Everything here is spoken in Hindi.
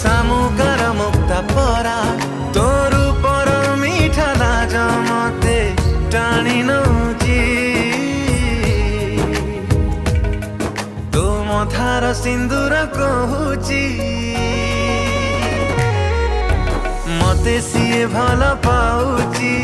शामुकार मुक्ता परा तोर पर मीठा लाज मते टाणी नौची तो मथार सिंदूर कहूची मते सिए भल पाउची।